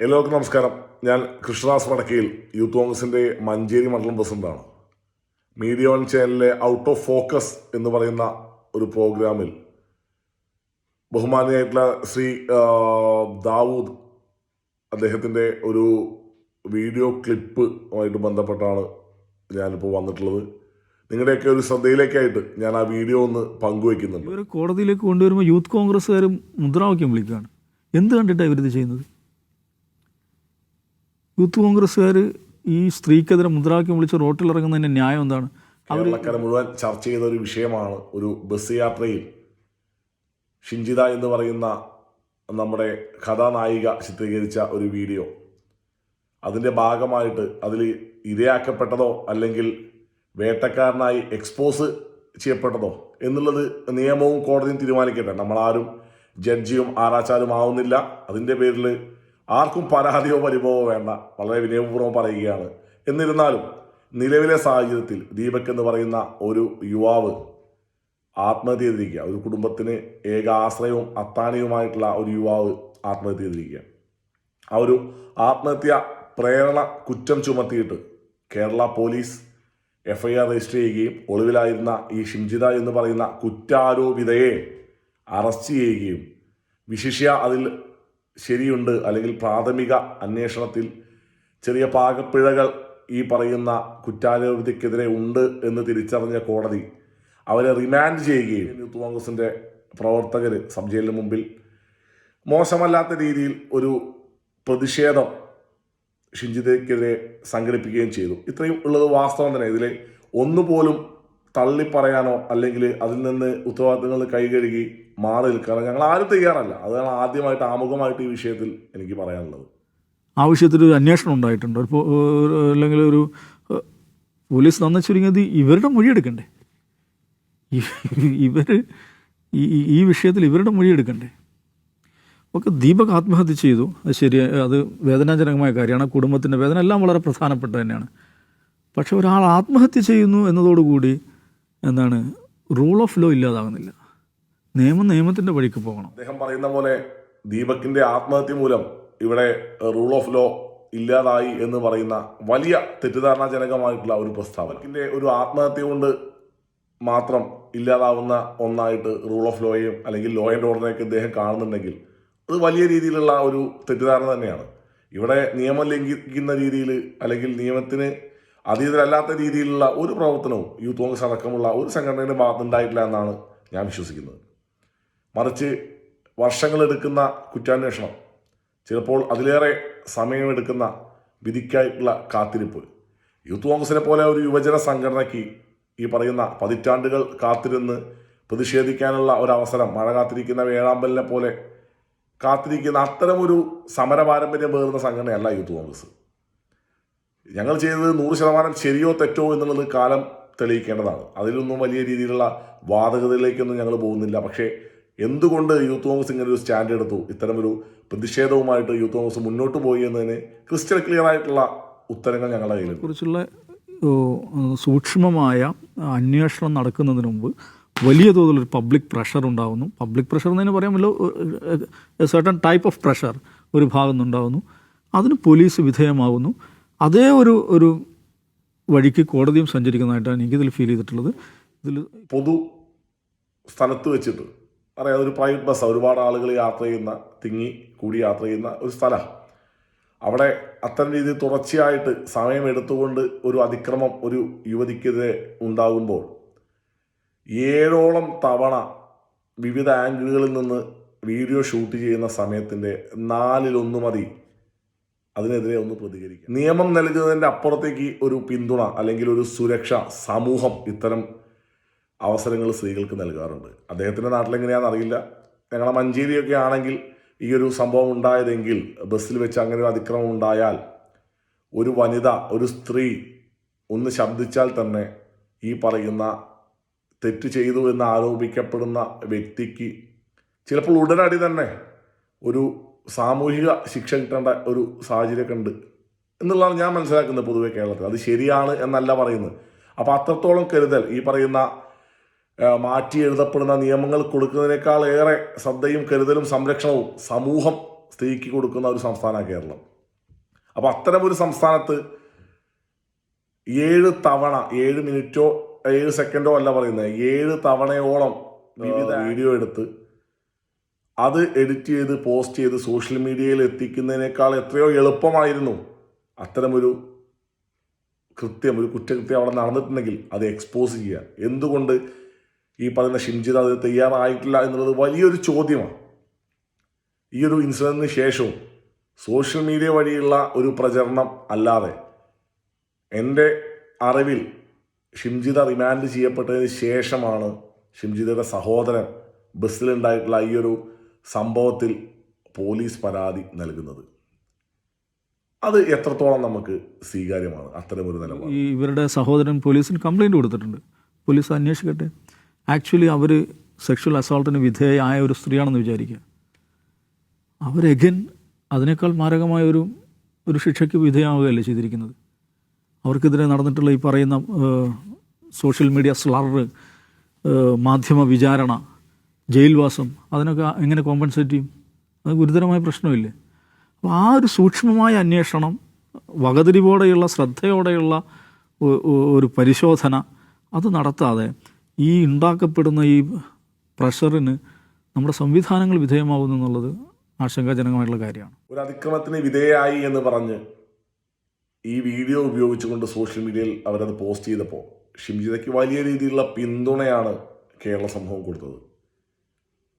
എല്ലാവർക്കും നമസ്കാരം. ഞാൻ കൃഷ്ണദാസ് വടക്കയിൽ യൂത്ത് കോൺഗ്രസിൻ്റെ മഞ്ചേരി മണ്ഡലം പ്രസിഡന്റാണ്. മീഡിയ വൺ ചാനലിലെ ഔട്ട് ഓഫ് ഫോക്കസ് എന്ന് പറയുന്ന ഒരു പ്രോഗ്രാമിൽ ബഹുമാനിയായിട്ടുള്ള ശ്രീ ദാവൂദ് അദ്ദേഹത്തിൻ്റെ ഒരു വീഡിയോ ക്ലിപ്പുമായിട്ട് ബന്ധപ്പെട്ടാണ് ഞാനിപ്പോൾ വന്നിട്ടുള്ളത്. നിങ്ങളുടെയൊക്കെ ഒരു ശ്രദ്ധയിലേക്കായിട്ട് ഞാൻ ആ വീഡിയോ ഒന്ന് പങ്കുവയ്ക്കുന്നുണ്ട്. ഇവർ കോടതിയിലേക്ക് കൊണ്ടുവരുമ്പോൾ യൂത്ത് കോൺഗ്രസ്സുകാർ മുദ്രാവാക്യം വിളിക്കുകയാണ്. എന്ത് കണ്ടിട്ടാണ് ഇവരിത് ചെയ്യുന്നത്? യൂത്ത് കോൺഗ്രസ്സുകാർ ഈ സ്ത്രീക്കെതിരെ മുദ്രാവാക്യം വിളിച്ച് റോട്ടിലിറങ്ങുന്നതിൻ്റെ ന്യായം എന്താണ്? കേരളക്കാരെ മുഴുവൻ ചർച്ച ചെയ്ത ഒരു വിഷയമാണ്. ഒരു ബസ് യാത്രയിൽ ഷിഞ്ചിത എന്ന് പറയുന്ന നമ്മുടെ കഥാനായിക ചിത്രീകരിച്ച ഒരു വീഡിയോ. അതിൻ്റെ ഭാഗമായിട്ട് അതിൽ ഇരയാക്കപ്പെട്ടതോ അല്ലെങ്കിൽ വേട്ടക്കാരനായി എക്സ്പോസ് ചെയ്യപ്പെട്ടതോ എന്നുള്ളത് നിയമവും കോടതിയും തീരുമാനിക്കട്ടെ. നമ്മളാരും ജഡ്ജിയും ആരാച്ചാരും ആവുന്നില്ല. അതിൻ്റെ പേരിൽ ആർക്കും പരാതിയോ പരിഭവമോ വേണ്ട, വളരെ വിനയപൂർവ്വം പറയുകയാണ്. എന്നിരുന്നാലും നിലവിലെ സാഹചര്യത്തിൽ ദീപക് എന്ന് പറയുന്ന ഒരു യുവാവ് ആത്മഹത്യ ചെയ്തിരിക്കുക. ഒരു കുടുംബത്തിന് ഏക ആശ്രയവും അത്താണിയുമായിട്ടുള്ള ഒരു യുവാവ് ആത്മഹത്യ ചെയ്തിരിക്കുക. ആ ഒരു ആത്മഹത്യ പ്രേരണ കുറ്റം ചുമത്തിയിട്ട് കേരള പോലീസ് FIR രജിസ്റ്റർ ചെയ്യുകയും ഒളിവിലായിരുന്ന ഈ ഷിംജിത എന്ന് പറയുന്ന കുറ്റാരോപിതയെ അറസ്റ്റ് ചെയ്യുകയും വിശിഷ്യ അതിൽ ശരിയുണ്ട് അല്ലെങ്കിൽ പ്രാഥമിക അന്വേഷണത്തിൽ ചെറിയ പാകപ്പിഴകൾ ഈ പറയുന്ന കുറ്റാരോപിതയ്ക്കെതിരെ ഉണ്ട് എന്ന് തിരിച്ചറിഞ്ഞ കോടതി അവരെ റിമാൻഡ് ചെയ്യുകയും യൂത്ത് കോൺഗ്രസിൻ്റെ പ്രവർത്തകർ സബ് ജയിലിന് മുമ്പിൽ മോശമല്ലാത്ത രീതിയിൽ ഒരു പ്രതിഷേധം ഷിഞ്ചിതയ്ക്കെതിരെ സംഘടിപ്പിക്കുകയും ചെയ്തു. ഇത്രയും ഉള്ളത് വാസ്തവം തന്നെ. ഇതിൽ ഒന്നുപോലും തള്ളിപ്പറയാനോ അല്ലെങ്കിൽ അതിൽ നിന്ന് ഉത്തരവാദിത്തങ്ങൾ കൈകഴുകി മാറി നിൽക്കാനോ ഞങ്ങൾ ആരും തയ്യാറല്ല. അതാണ് ആദ്യമായിട്ട് ആമുഖമായിട്ട് ഈ വിഷയത്തിൽ എനിക്ക് പറയാനുള്ളത്. ആവശ്യത്തിൽ ഒരു അന്വേഷണം ഉണ്ടായിട്ടുണ്ട്, അല്ലെങ്കിൽ ഒരു പോലീസ് നന്ന ചുരുങ്ങിയത് ഇവരുടെ മൊഴിയെടുക്കണ്ടേ? ഇവർ ഈ വിഷയത്തിൽ ഇവരുടെ മൊഴിയെടുക്കണ്ടേ? ഒക്കെ ദീപക് ആത്മഹത്യ ചെയ്തു, അത് ശരിയായി, അത് വേദനാജനകമായ കാര്യമാണ്. കുടുംബത്തിൻ്റെ വേദന എല്ലാം വളരെ പ്രധാനപ്പെട്ട തന്നെയാണ്. പക്ഷെ ഒരാൾ ആത്മഹത്യ ചെയ്യുന്നു എന്നതോടുകൂടി എന്താണ്, റൂൾ ഓഫ് ലോ ഇല്ലാതാകുന്നില്ല. നിയമത്തിൻ്റെ വഴിക്ക് പോകണം. അദ്ദേഹം പറയുന്ന പോലെ ദീപകിൻ്റെ ആത്മഹത്യ മൂലം ഇവിടെ റൂൾ ഓഫ് ലോ ഇല്ലാതായി എന്ന് പറയുന്ന വലിയ തെറ്റിദ്ധാരണാജനകമായിട്ടുള്ള ഒരു പ്രസ്താവനത്തിൻ്റെ ഒരു ആത്മഹത്യ കൊണ്ട് മാത്രം ഇല്ലാതാവുന്ന ഒന്നായിട്ട് റൂൾ ഓഫ് ലോയെയും അല്ലെങ്കിൽ ലോ ആൻഡ് ഓർഡറിനെയൊക്കെ അദ്ദേഹം കാണുന്നുണ്ടെങ്കിൽ അത് വലിയ രീതിയിലുള്ള ഒരു തെറ്റിദ്ധാരണ തന്നെയാണ്. ഇവിടെ നിയമം ലംഘിക്കുന്ന രീതിയിൽ അല്ലെങ്കിൽ നിയമത്തിന് അതീതരല്ലാത്ത രീതിയിലുള്ള ഒരു പ്രവർത്തനവും യൂത്ത് കോൺഗ്രസ് അടക്കമുള്ള ഒരു സംഘടനയുടെ ഭാഗത്തുണ്ടായിട്ടില്ല എന്നാണ് ഞാൻ വിശ്വസിക്കുന്നത്. മറിച്ച് വർഷങ്ങളെടുക്കുന്ന കുറ്റാന്വേഷണം, ചിലപ്പോൾ അതിലേറെ സമയമെടുക്കുന്ന വിധിക്കായിട്ടുള്ള കാത്തിരിപ്പ്, യൂത്ത് കോൺഗ്രസിനെ പോലെ ഒരു യുവജന സംഘടനയ്ക്ക് ഈ പറയുന്ന പതിറ്റാണ്ടുകൾ കാത്തിരുന്ന് പ്രതിഷേധിക്കാനുള്ള ഒരവസരം മഴ കാത്തിരിക്കുന്ന വേഴാമ്പലിനെ പോലെ കാത്തിരിക്കുന്ന അത്തരമൊരു സമര പാരമ്പര്യം പേറുന്ന സംഘടനയല്ല യൂത്ത് കോൺഗ്രസ്. ഞങ്ങൾ ചെയ്തത് 100% ശരിയോ തെറ്റോ എന്നുള്ളത് കാലം തെളിയിക്കേണ്ടതാണ്. അതിലൊന്നും വലിയ രീതിയിലുള്ള വാദഗതിയിലേക്കൊന്നും ഞങ്ങൾ പോകുന്നില്ല. പക്ഷേ എന്തുകൊണ്ട് യൂത്ത് കോൺഗ്രസ് ഇങ്ങനെ ഒരു സ്റ്റാൻഡ് എടുത്തു, ഇത്തരമൊരു പ്രതിഷേധവുമായിട്ട് യൂത്ത് കോൺഗ്രസ് മുന്നോട്ട് പോയി എന്നതിന് ക്രിസ്റ്റൽ ക്ലിയർ ആയിട്ടുള്ള ഉത്തരങ്ങൾ ഞങ്ങളുടെ കയ്യിൽ. കുറിച്ചുള്ള സൂക്ഷ്മമായ അന്വേഷണം നടക്കുന്നതിന് മുമ്പ് വലിയ തോതിലൊരു പബ്ലിക് പ്രഷർ ഉണ്ടാകുന്നു. പബ്ലിക് പ്രഷർ എന്നതിന് പറയാമല്ലോ, സർട്ടൺ ടൈപ്പ് ഓഫ് പ്രഷർ ഒരു ഭാഗം നിന്നുണ്ടാകുന്നു. അതിന് പോലീസ് വിധേയമാകുന്നു. അതേ ഒരു വഴിക്ക് കോടതിയും സഞ്ചരിക്കുന്നതായിട്ടാണ് എനിക്കിതിൽ ഫീൽ ചെയ്തിട്ടുള്ളത്. ഇതിൽ പൊതു സ്ഥലത്ത് വെച്ചിട്ട് അറിയാം, ഒരു പ്രൈവറ്റ് ബസ്, ഒരുപാട് ആളുകൾ യാത്ര ചെയ്യുന്ന, തിങ്ങി കൂടി യാത്ര ചെയ്യുന്ന ഒരു സ്ഥലം, അവിടെ അത്തരം രീതിയിൽ തുടർച്ചയായിട്ട് സമയം എടുത്തുകൊണ്ട് ഒരു അതിക്രമം ഒരു യുവതിക്കെതിരെ ഉണ്ടാകുമ്പോൾ 7ഓളം തവണ വിവിധ ആംഗിളുകളിൽ നിന്ന് വീഡിയോ ഷൂട്ട് ചെയ്യുന്ന സമയത്തിൻ്റെ 4/1 മതി അതിനെതിരെ ഒന്ന് പ്രതികരിക്കുക. നിയമം നൽകുന്നതിൻ്റെ അപ്പുറത്തേക്ക് ഒരു പിന്തുണ അല്ലെങ്കിൽ ഒരു സുരക്ഷ സമൂഹം ഇത്തരം അവസരങ്ങൾ സ്ത്രീകൾക്ക് നൽകാറുണ്ട്. അദ്ദേഹത്തിൻ്റെ നാട്ടിലെങ്ങനെയാണെന്ന് അറിയില്ല. ഞങ്ങളെ മഞ്ചേരിയൊക്കെ ആണെങ്കിൽ ഈ ഒരു സംഭവം ഉണ്ടായതെങ്കിൽ, ബസ്സിൽ വെച്ച് അങ്ങനെ ഒരു അതിക്രമം ഉണ്ടായാൽ ഒരു വനിത, ഒരു സ്ത്രീ ഒന്ന് ശബ്ദിച്ചാൽ തന്നെ ഈ പറയുന്ന തെറ്റ് ചെയ്തു എന്ന് ആരോപിക്കപ്പെടുന്ന വ്യക്തിക്ക് ചിലപ്പോൾ ഉടനടി തന്നെ ഒരു സാമൂഹിക ശിക്ഷ കിട്ടേണ്ട ഒരു സാഹചര്യമൊക്കെ ഉണ്ട് എന്നുള്ളതാണ് ഞാൻ മനസ്സിലാക്കുന്നത്. പൊതുവെ കേരളത്തിൽ അത് ശരിയാണ് എന്നല്ല പറയുന്നത്. അപ്പോൾ അത്രത്തോളം കരുതൽ ഈ പറയുന്ന മാറ്റി എഴുതപ്പെടുന്ന നിയമങ്ങൾ കൊടുക്കുന്നതിനേക്കാൾ ഏറെ ശ്രദ്ധയും കരുതലും സംരക്ഷണവും സമൂഹം സ്ത്രീക്ക് കൊടുക്കുന്ന ഒരു സംസ്ഥാനമാണ് കേരളം. അപ്പോൾ അത്തരമൊരു സംസ്ഥാനത്ത് 7 തവണ 7 മിനിറ്റോ 7 സെക്കൻഡോ അല്ല പറയുന്നത്, 7 തവണയോളം വിവിധ വീഡിയോ എടുത്ത് അത് എഡിറ്റ് ചെയ്ത് പോസ്റ്റ് ചെയ്ത് സോഷ്യൽ മീഡിയയിൽ എത്തിക്കുന്നതിനേക്കാൾ എത്രയോ എളുപ്പമായിരുന്നു അത്തരമൊരു ഒരു കുറ്റകൃത്യം അവിടെ നടന്നിട്ടുണ്ടെങ്കിൽ അത് എക്സ്പോസ് ചെയ്യുക. എന്തുകൊണ്ട് ഈ പറയുന്ന ഷിംജിത അത് തയ്യാറായിട്ടില്ല എന്നുള്ളത് വലിയൊരു ചോദ്യമാണ്. ഈ ഒരു ഇൻസിഡന്റിന് ശേഷവും സോഷ്യൽ മീഡിയ വഴിയുള്ള ഒരു പ്രചരണം അല്ലാതെ എൻ്റെ അറിവിൽ ഷിംജിത റിമാൻഡ് ചെയ്യപ്പെട്ടതിന് ശേഷമാണ് ഷിംജിതയുടെ സഹോദരൻ ബസ്സിലുണ്ടായിട്ടുള്ള ഈ ഒരു സംഭവത്തിൽ പോലീസ് പരാതി നൽകുന്നത്. അത് എത്രത്തോളം നമുക്ക് സ്വീകാര്യമാണ് അത്തരമൊരു നിലപാട്? ഇവരുടെ സഹോദരൻ പോലീസിന് കംപ്ലൈൻറ്റ് കൊടുത്തിട്ടുണ്ട്. പോലീസ് അന്വേഷിക്കട്ടെ. ആക്ച്വലി അവർ സെക്ഷൽ അസോൾട്ടിന് വിധേയമായ ഒരു സ്ത്രീയാണെന്ന് വിചാരിക്കുക. അവരെഗൻ അതിനേക്കാൾ മാരകമായ ഒരു ശിക്ഷയ്ക്ക് വിധേയമാവുകയല്ലേ ചെയ്തിരിക്കുന്നത്. അവർക്കെതിരെ നടന്നിട്ടുള്ള ഈ പറയുന്ന സോഷ്യൽ മീഡിയ സ്ലറ്, മാധ്യമ വിചാരണ, ജയിൽവാസം, അതിനൊക്കെ എങ്ങനെ കോമ്പൻസേറ്റ് ചെയ്യും? അത് ഗുരുതരമായ പ്രശ്നമില്ലേ? അപ്പോൾ ആ ഒരു സൂക്ഷ്മമായ അന്വേഷണം, വകതിരിവോടെയുള്ള ശ്രദ്ധയോടെയുള്ള ഒരു പരിശോധന അത് നടത്താതെ ഈ ഉണ്ടാക്കപ്പെടുന്ന ഈ പ്രഷറിന് നമ്മുടെ സംവിധാനങ്ങൾ വിധേയമാകുന്നു എന്നുള്ളത് ആശങ്കാജനകമായിട്ടുള്ള കാര്യമാണ്. ഒരു അതിക്രമത്തിന് വിധേയമായി എന്ന് പറഞ്ഞ് ഈ വീഡിയോ ഉപയോഗിച്ചുകൊണ്ട് സോഷ്യൽ മീഡിയയിൽ അവരത് പോസ്റ്റ് ചെയ്തപ്പോൾ ഷിംജിതയ്ക്ക് വലിയ രീതിയിലുള്ള പിന്തുണയാണ് കേരള സമൂഹം കൊടുത്തത്.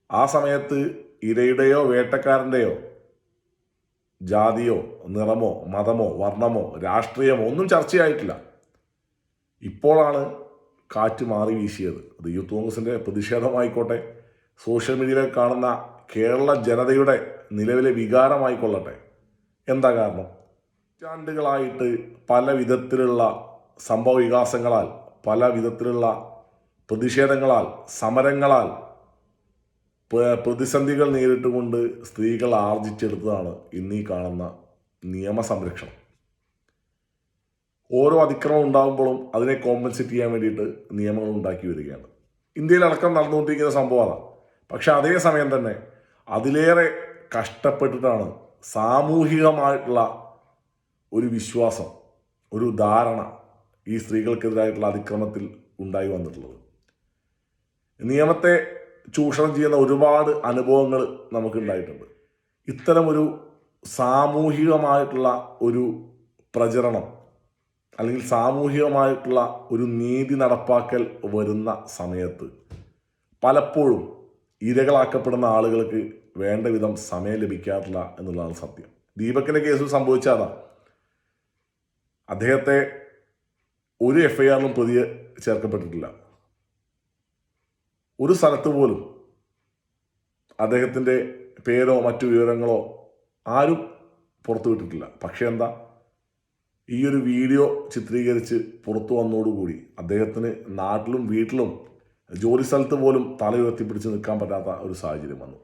ആ സമയത്ത് ഇരയുടെയോ വേട്ടക്കാരൻ്റെയോ ജാതിയോ നിറമോ മതമോ വർണ്ണമോ രാഷ്ട്രീയമോ ഒന്നും ചർച്ചയായിട്ടില്ല. ഇപ്പോഴാണ് കാറ്റ് മാറി വീശിയത്. അത് യൂത്ത് കോൺഗ്രസിൻ്റെ പ്രതിഷേധമായിക്കോട്ടെ, സോഷ്യൽ മീഡിയയിൽ കാണുന്ന കേരള ജനതയുടെ നിലവിലെ വികാരമായിക്കൊള്ളട്ടെ. എന്താ കാരണം? നൂറ്റാണ്ടുകളായിട്ട് പല വിധത്തിലുള്ള സംഭവ വികാസങ്ങളാൽ, പല വിധത്തിലുള്ള പ്രതിഷേധങ്ങളാൽ, സമരങ്ങളാൽ, പ്രതിസന്ധികൾ നേരിട്ടുകൊണ്ട് സ്ത്രീകൾ ആർജിച്ചെടുത്തതാണ് ഇന്നീ കാണുന്ന നിയമസംരക്ഷണം. ഓരോ അതിക്രമം ഉണ്ടാകുമ്പോഴും അതിനെ കോമ്പൻസേറ്റ് ചെയ്യാൻ വേണ്ടിയിട്ട് നിയമങ്ങൾ ഉണ്ടാക്കി വരികയാണ്. ഇന്ത്യയിലടക്കം നടന്നുകൊണ്ടിരിക്കുന്ന സംഭവമാണ്. പക്ഷെ അതേ സമയം തന്നെ അതിലേറെ കഷ്ടപ്പെട്ടിട്ടാണ് സാമൂഹികമായിട്ടുള്ള ഒരു വിശ്വാസം, ഒരു ധാരണ ഈ സ്ത്രീകൾക്കെതിരായിട്ടുള്ള അതിക്രമത്തിൽ ഉണ്ടായി വന്നിട്ടുള്ളത്. നിയമത്തെ ചൂഷണം ചെയ്യുന്ന ഒരുപാട് അനുഭവങ്ങൾ നമുക്കുണ്ടായിട്ടുണ്ട്. ഇത്തരമൊരു സാമൂഹികമായിട്ടുള്ള ഒരു പ്രചരണം അല്ലെങ്കിൽ സാമൂഹികമായിട്ടുള്ള ഒരു നീതി നടപ്പാക്കൽ വരുന്ന സമയത്ത് പലപ്പോഴും ഇരകളാക്കപ്പെടുന്ന ആളുകൾക്ക് വേണ്ട വിധം സമയം ലഭിക്കാറില്ല എന്നുള്ളതാണ് സത്യം. ദീപകിൻ്റെ കേസിൽ സംഭവിച്ചതാണ്. അദ്ദേഹത്തെ ഒരു FIR-ലും പ്രതി ചേർക്കപ്പെട്ടിട്ടില്ല. ഒരു സ്ഥലത്ത് പോലും അദ്ദേഹത്തിൻ്റെ പേരോ മറ്റു വിവരങ്ങളോ ആരും പുറത്തുവിട്ടിട്ടില്ല. പക്ഷേ എന്താ, ഈ ഒരു വീഡിയോ ചിത്രീകരിച്ച് പുറത്തു വന്നതോടുകൂടി അദ്ദേഹത്തിന് നാട്ടിലും വീട്ടിലും ജോലി സ്ഥലത്ത് പോലും തല ഉയർത്തിപ്പിടിച്ച് നിൽക്കാൻ പറ്റാത്ത ഒരു സാഹചര്യം വന്നു.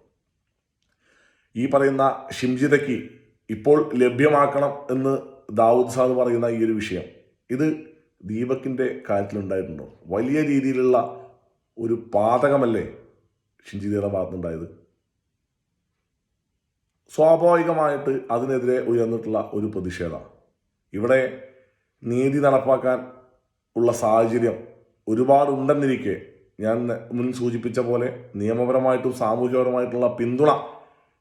ഈ പറയുന്ന ഷിംജിതയ്ക്ക് ഇപ്പോൾ ലഭ്യമാക്കണം എന്ന് ദാവൂദ് സാദ് പറയുന്ന ഈ ഒരു വിഷയം, ഇത് ദീപകിൻ്റെ കാര്യത്തിലുണ്ടായിട്ടുണ്ടോ? വലിയ രീതിയിലുള്ള ഒരു പാതകമല്ലേ ഷിംജിതയുടെ ഭാഗത്തുനിന്നുണ്ടായത്? സ്വാഭാവികമായിട്ട് അതിനെതിരെ ഉയർന്നിട്ടുള്ള ഒരു പ്രതിഷേധം. ഇവിടെ നീതി നടപ്പാക്കാൻ ഉള്ള സാഹചര്യം ഒരുപാടുണ്ടെന്നിരിക്കെ, ഞാൻ മുൻ സൂചിപ്പിച്ച പോലെ നിയമപരമായിട്ടും സാമൂഹികപരമായിട്ടുള്ള പിന്തുണ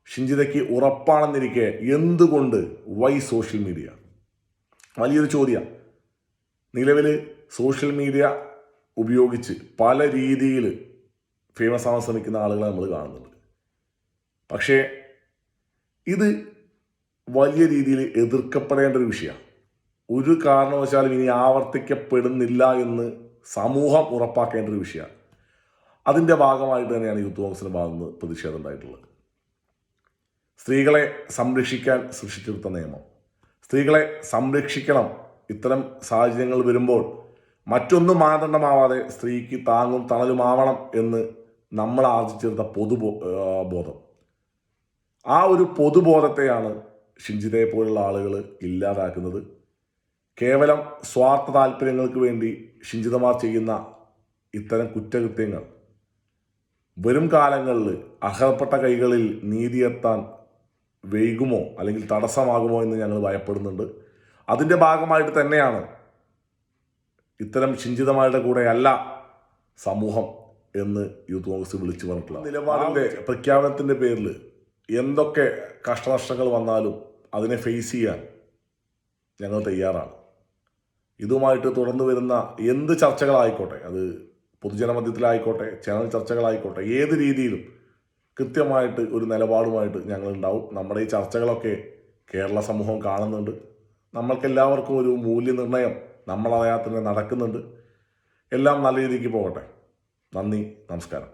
ഷിംജിതയ്ക്ക് ഉറപ്പാണെന്നിരിക്കെ എന്തുകൊണ്ട് വൈ സോഷ്യൽ മീഡിയ? വലിയൊരു ചോദ്യം. നിലവിൽ സോഷ്യൽ മീഡിയ ഉപയോഗിച്ച് പല രീതിയിൽ ഫേമസ് ആവാൻ ശ്രമിക്കുന്ന ആളുകളെ നമ്മൾ കാണുന്നുണ്ട്. പക്ഷേ ഇത് വലിയ രീതിയിൽ എതിർക്കപ്പെടേണ്ട ഒരു വിഷയമാണ്. ഒരു കാരണവശാലും ഇനി ആവർത്തിക്കപ്പെടുന്നില്ല എന്ന് സമൂഹം ഉറപ്പാക്കേണ്ട ഒരു വിഷയമാണ്. അതിൻ്റെ ഭാഗമായിട്ട് തന്നെയാണ് യൂത്ത് കോൺഗ്രസിൻ്റെ ഭാഗത്ത് നിന്ന് പ്രതിഷേധം ഉണ്ടായിട്ടുള്ളത്. സ്ത്രീകളെ സംരക്ഷിക്കാൻ സൃഷ്ടിച്ചെടുത്ത നിയമം, സ്ത്രീകളെ സംരക്ഷിക്കണം. ഇത്തരം സാഹചര്യങ്ങൾ വരുമ്പോൾ മറ്റൊന്നും മാനദണ്ഡമാവാതെ സ്ത്രീക്ക് താങ്ങും തണലുമാവണം എന്ന് നമ്മൾ ആർജിച്ചെടുത്ത ബോധം, ആ ഒരു പൊതുബോധത്തെയാണ് ഷിംജിതയെ പോലുള്ള ആളുകൾ ഇല്ലാതാക്കുന്നത്. കേവലം സ്വാർത്ഥ താല്പര്യങ്ങൾക്ക് വേണ്ടി ഷിംജിതമാർ ചെയ്യുന്ന ഇത്തരം കുറ്റകൃത്യങ്ങൾ വരും കാലങ്ങളിൽ അർഹതപ്പെട്ട കൈകളിൽ നീതിയെത്താൻ വൈകുമോ അല്ലെങ്കിൽ തടസ്സമാകുമോ എന്ന് ഞങ്ങൾ ഭയപ്പെടുന്നുണ്ട്. അതിൻ്റെ ഭാഗമായിട്ട് തന്നെയാണ് ഇത്തരം ഷിഞ്ചിതമാരുടെ കൂടെയല്ല സമൂഹം എന്ന് യൂത്ത് കോൺഗ്രസ് വിളിച്ചു പറഞ്ഞിട്ടുള്ളത്. നിലപാടിൻ്റെ പ്രഖ്യാപനത്തിൻ്റെ പേരിൽ എന്തൊക്കെ കഷ്ടനഷ്ടങ്ങൾ വന്നാലും അതിനെ ഫേസ് ചെയ്യാൻ ഞങ്ങൾ തയ്യാറാണ്. ഇതുമായിട്ട് തുടർന്ന് വരുന്ന എന്ത് ചർച്ചകളായിക്കോട്ടെ, അത് പൊതുജനമധ്യത്തിലായിക്കോട്ടെ, ചാനൽ ചർച്ചകളായിക്കോട്ടെ, ഏത് രീതിയിലും കൃത്യമായിട്ട് ഒരു നിലപാടുമായിട്ട് ഞങ്ങളുണ്ടാവും. നമ്മുടെ ഈ ചർച്ചകളൊക്കെ കേരള സമൂഹം കാണുന്നുണ്ട്. നമ്മൾക്കെല്ലാവർക്കും ഒരു മൂല്യനിർണ്ണയം നമ്മളറിയാതെ തന്നെ നടക്കുന്നുണ്ട്. എല്ലാം നല്ല രീതിക്ക് പോകട്ടെ. നന്ദി, നമസ്കാരം.